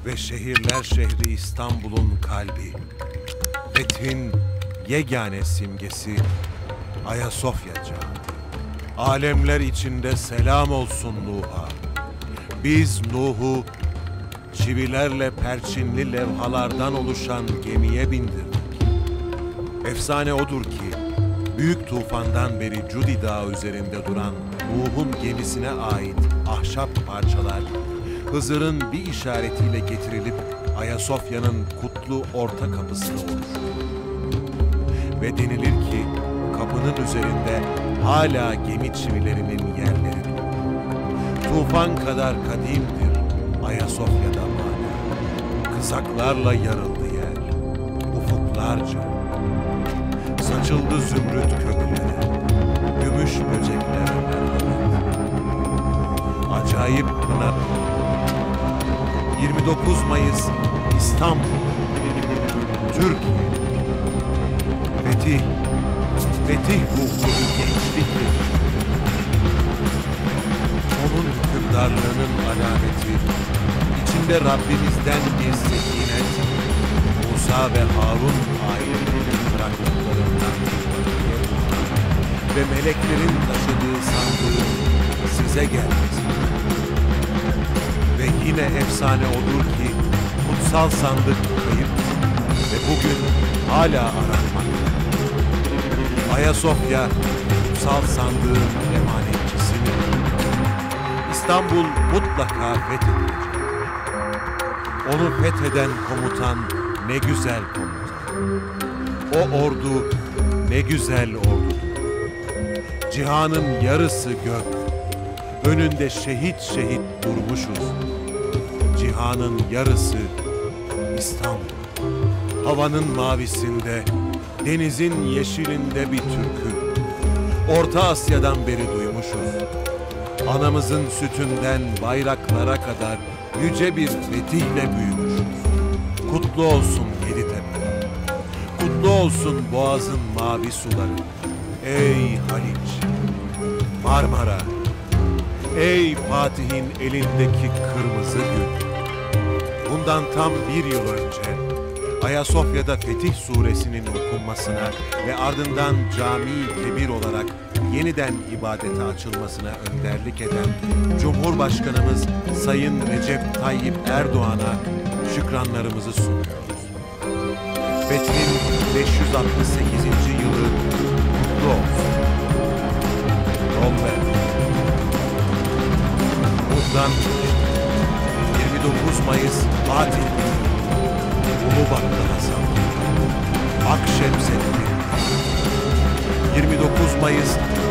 Ve şehirler şehri İstanbul'un kalbi, fethin yegane simgesi Ayasofya Camii. Alemler içinde selam olsun Nuh'a. Biz Nuh'u çivilerle perçinli levhalardan oluşan gemiye bindirdik. Efsane odur ki, büyük tufandan beri Cudi Dağı üzerinde duran Nuh'un gemisine ait ahşap parçalar, Hızır'ın bir işaretiyle getirilip Ayasofya'nın kutlu orta kapısına oluştu. Ve denilir ki, kapının üzerinde hala gemi çivilerinin yerleri. Tufan kadar kadimdir Ayasofya'da hala. Kızaklarla yarıldı yer, ufuklarca. Saçıldı zümrüt köklere, gümüş böcekler merhamet. Acayip pınar. 29 Mayıs İstanbul, Türkiye. Fetih ruhlu bir gençliktir. Onun hükümdarlığının alameti, içinde Rabbimizden bir sekinet, Musa ve Harun ailelerinin bıraktıklarından ve meleklerin taşıdığı sandığı size gelmesi. Ve yine efsane odur ki, kutsal sandık kayıp ve bugün hala aranmakta. Ayasofya, kutsal sandığın emanetçisi mi? İstanbul mutlaka fethedilecek. Onu fetheden komutan ne güzel komutan. O ordu ne güzel ordudur. Cihanın yarısı gök. Önünde şehit şehit durmuşuz. Cihanın yarısı İstanbul. Havanın mavisinde, denizin yeşilinde bir türkü. Orta Asya'dan beri duymuşuz. Anamızın sütünden bayraklara kadar yüce bir fetihle büyümüşüz. Kutlu olsun Yeditepe. Kutlu olsun Boğaz'ın mavi suları. Ey Haliç, Marmara. Ey Fatih'in elindeki kırmızı gül. Bundan tam bir yıl önce Ayasofya'da Fetih Suresinin okunmasına ve ardından Cami-i Kebir olarak yeniden ibadete açılmasına önderlik eden Cumhurbaşkanımız Sayın Recep Tayyip Erdoğan'a şükranlarımızı sunuyoruz. Fethin 568. yılı kutlu olsun. Romber. Bundan 29 Mayıs Fatih, Ulubatlı Hasan, Akşemseddin, 29 Mayıs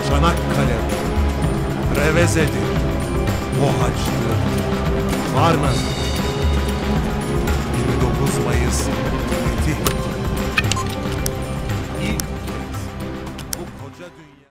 Çanakkale, Reveze'dir, Mohaç'tır, Varna'dır, 29 Mayıs